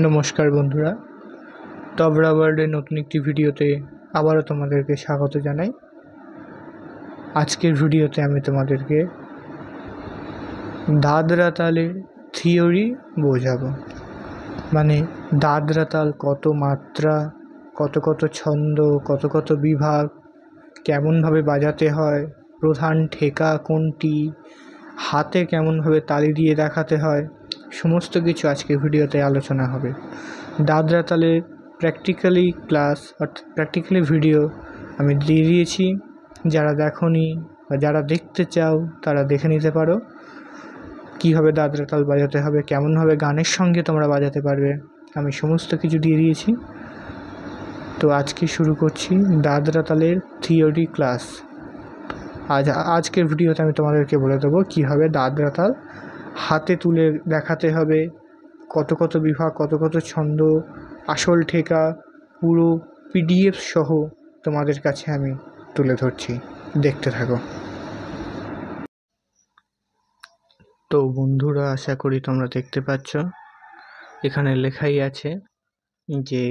নমস্কার বন্ধুরা, তবরা ওয়ার্ল্ডের নতুন একটি ভিডিওতে আবারও তোমাদেরকে স্বাগত জানাই। আজকের ভিডিওতে আমি তোমাদেরকে দাদরা তালের থিওরি বোঝাবো। মানে দাদরা তাল কত মাত্রা, কত কত ছন্দ, কত কত বিভাগ, কেমনভাবে বাজাতে হয়, প্রধান ঠেকা কোনটি, হাতে কেমনভাবে তালি দিয়ে দেখাতে হয়, সমস্ত কিছু আজকের ভিডিওতে আলোচনা হবে। দাদরা তালের প্র্যাকটিক্যালি ক্লাস অর্থাৎ প্র্যাকটিক্যালি ভিডিও আমি দিয়ে দিয়েছি। যারা দেখোনি বা যারা দেখতে চাও তারা দেখে নিতে পারো কীভাবে দাদরা তাল বাজাতে হবে, কেমনভাবে গানের সঙ্গে তোমরা বাজাতে পারবে, আমি সমস্ত কিছু দিয়ে দিয়েছি। তো আজকে শুরু করছি দাদরা তালের থিওরি ক্লাস। আজকের ভিডিওতে আমি তোমাদেরকে বলে দেবো কীভাবে দাদরা তাল হাতে তুলে দেখাতে হবে, কত কত বিভাগ, কত কত ছন্দ, আসল ঠেকা, পুরো পিডিএফ সহ তোমাদের কাছে আমি তুলে ধরছি, দেখতে থাকো। তো বন্ধুরা, আশা করি তোমরা দেখতে পাচ্ছ এখানে লেখাই আছে যে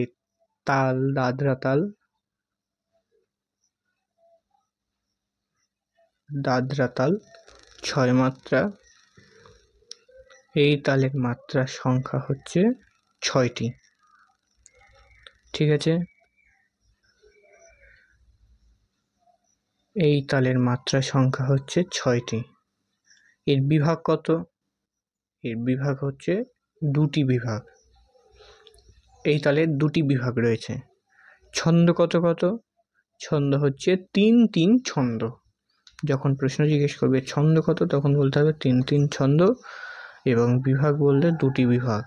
তাল, দাদরা তাল, দাদরা তাল 6 মাত্রা। এই তালের মাত্রার সংখ্যা হচ্ছে 6টি। ঠিক আছে, এই তালের মাত্রার সংখ্যা হচ্ছে 6টি। এর বিভাগ কত? এর বিভাগ হচ্ছে 2টি বিভাগ। এই তালের 2টি বিভাগ রয়েছে। ছন্দ কত কত? ছন্দ হচ্ছে 3 ছন্দ। যখন প্রশ্ন জিজ্ঞেস করবে ছন্দ কত, তখন বলতে হবে 3 ছন্দ, এবং বিভাগ বললে 2টি বিভাগ।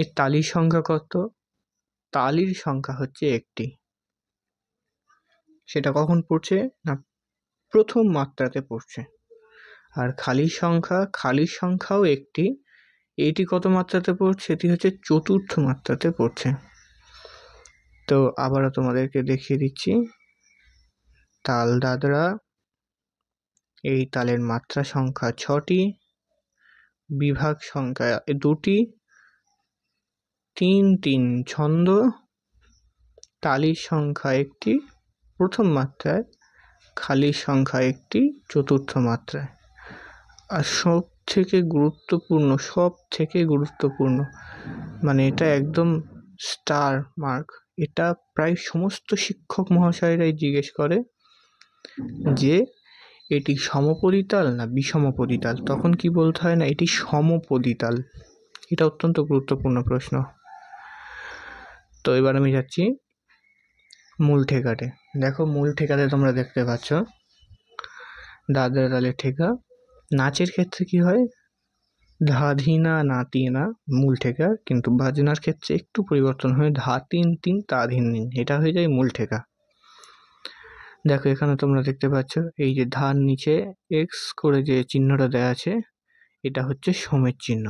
এর তালির সংখ্যা কত? তালির সংখ্যা হচ্ছে 1টি। সেটা কখন পড়ছে না, প্রথম মাত্রাতে পড়ছে। আর খালির সংখ্যাও 1টি। এইটি কত মাত্রাতে পড়ছে? এটি হচ্ছে 4র্থ মাত্রাতে পড়ছে। তো আবারও তোমাদেরকে দেখিয়ে দিচ্ছি। তাল দাদরা, এই তালের মাত্রা সংখ্যা 6টি, বিভাগ সংখ্যা 2টি, 3 ছন্দ, তালির সংখ্যা 1টি প্রথম মাত্রায়, খালির সংখ্যা 1টি 4র্থ মাত্রায়। আর সব থেকে গুরুত্বপূর্ণ, মানে এটা একদম স্টার মার্ক, এটা প্রায় সমস্ত শিক্ষক মহাশয়রাই জিজ্ঞেস করে যে এটি সমপদী তাল না বিষমপদী তাল। তখন কি বলতে হয় না, এটি সমপদী তাল। এটা অত্যন্ত গুরুত্বপূর্ণ প্রশ্ন। তো এবার আমি যাচ্ছি মূল ঠেকাতে। দেখো, মূল ঠেকাতে তোমরা দেখতে পাচ্ছ দাদরা তালের ঠেকা। নাচের ক্ষেত্রে কি হয়, ধা ধিনা না তিনা মূল ঠেকা, কিন্তু বাজনার ক্ষেত্রে একটু পরিবর্তন হয়ে ধা 3 তা ধিন ধিন, এটা হয়ে যায় মূল ঠেকা। দেখো এখানে তোমরা দেখতে পাচ্ছ এই যে ধার নিচে এক্স করে যে চিহ্নটা দেওয়া আছে, এটা হচ্ছে সোমের চিহ্ন,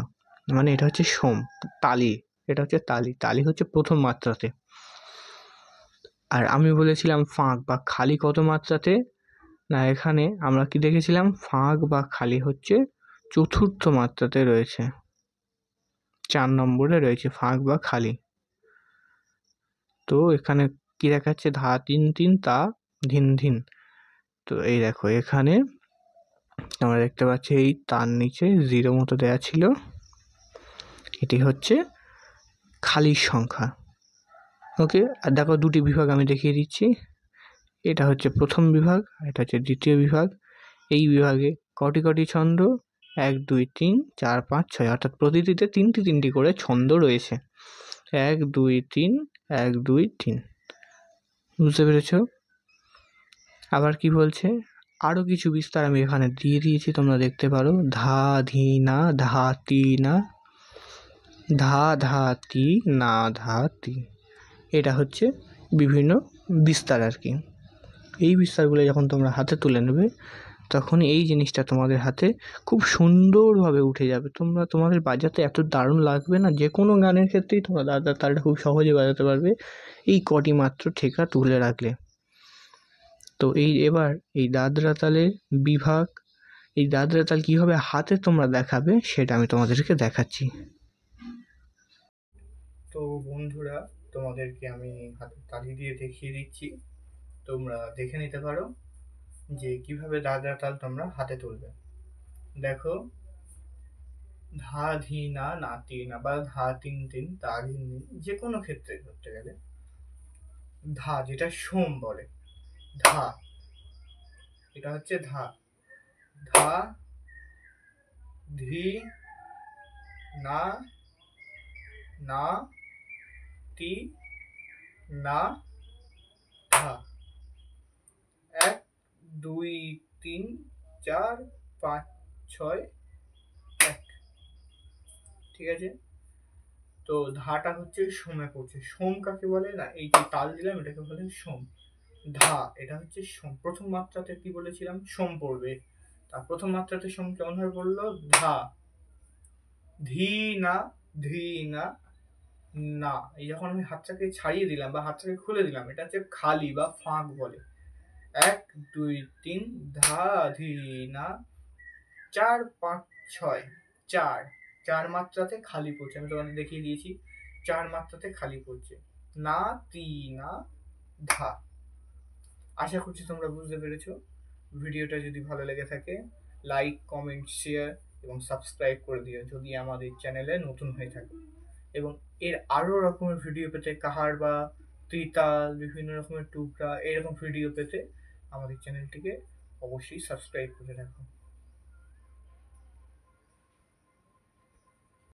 মানে এটা হচ্ছে সোম। তালি, এটা হচ্ছে তালি হচ্ছে প্রথম মাত্রাতে। আর আমি বলেছিলাম ফাঁক বা খালি কত মাত্রাতে, না এখানে আমরা কি দেখেছিলাম, ফাঁক বা খালি হচ্ছে 4র্থ মাত্রাতে রয়েছে, 4 নম্বরে রয়েছে ফাঁক বা খালি। তো এখানে কি দেখাচ্ছে, ধা 3 তা ধিন ধিন। তো এই দেখো এখানে আমরা দেখতে পাচ্ছি এই তার নিচে 0 মতো দেয়া ছিল, এটি হচ্ছে খালির সংখ্যা। ওকে, আর দেখো 2টি বিভাগ আমি দেখিয়ে দিচ্ছি। এটা হচ্ছে প্রথম বিভাগ, এটা হচ্ছে দ্বিতীয় বিভাগ। এই বিভাগে কটি ছন্দ, 1 2 3 4 5 6, অর্থাৎ প্রতিটিতে 3টি করে ছন্দ রয়েছে। 1 2 3 1 2 3, বুঝতে পেরেছ? আবার কি বলছে, আরও কিছু বিস্তার আমি এখানে দিয়ে দিয়েছি, তোমরা দেখতে পারো। ধা ধিনা ধা তিনা, ধা ধা তি না ধা তি, এটা হচ্ছে বিভিন্ন বিস্তার আর কি। এই বিস্তারগুলো যখন তোমরা হাতে তুলে নেবে, তখন এই জিনিসটা তোমাদের হাতে খুব সুন্দরভাবে উঠে যাবে। তোমাদের বাজাতে এত দারুণ লাগবে না, যে কোনো গানের ক্ষেত্রেই তোমরা দাদরা তালটা খুব সহজে বাজাতে পারবে এই কটি মাত্র ঠেকা তুলে রাখলে। তো এবার এই দাদরা তালের বিভাগ, এই দাদরা তাল কীভাবে হাতে তোমরা দেখাবে সেটা আমি তোমাদেরকে দেখাচ্ছি। তো বন্ধুরা, তোমাদেরকে আমি হাতের তালি দিয়ে দেখিয়ে দিচ্ছি, তোমরা দেখে নিতে পারো যে কিভাবে দাদরা তাল তোমরা হাতে তুলবে। দেখো, ধা ধি না না তি না বা ধা তিন তিন তা ধিন ধিন, যে কোনো ক্ষেত্রে ধরতে গেলে ধা, যেটা সোম বলে, ধা, এটা হচ্ছে ধা, ধা ধি না না তি না ধা। 1 2 3 4 5 6 1। ঠিক আছে, তো ধাটা হচ্ছে সোমে পড়ছে। সোম কাকে বলে না, এই যে তাল দিলাম এটাকে বলে সোম। ধা, এটা হচ্ছে সোম। প্রথম মাত্রাতে কি বলেছিলাম, সোম পড়বে। তার প্রথম মাত্রাতে সোম কেমন ভাবে পড়লো, ধা, ধি না ধি না না। এই যখন আমি হাতটাকে ছাড়িয়ে দিলাম বা হাতটাকে খুলে দিলাম, এটা হচ্ছে খালি বা ফাঁক বলে। 1 2 3 ধা ধি না 4 5 6 4, 4 মাত্রাতে খালি পড়ছে, আমি তোমাদের দেখিয়ে দিয়েছি 4 মাত্রাতে খালি পড়ছে। না তি না ধা। আশা করছি তোমরা বুঝতে পেরেছো। ভিডিওটা যদি ভালো লেগে থাকে, লাইক কমেন্ট শেয়ার এবং সাবস্ক্রাইব করে দিও যদি আমাদের চ্যানেলে নতুন হয়ে থাকে। এবং এর আরো রকমের ভিডিও পেতে, কাহার বা ত্রিতাল, বিভিন্ন রকমের টুকরা, এরকম ভিডিও পেতে আমাদের চ্যানেলটিকে অবশ্যই সাবস্ক্রাইব করে রাখো।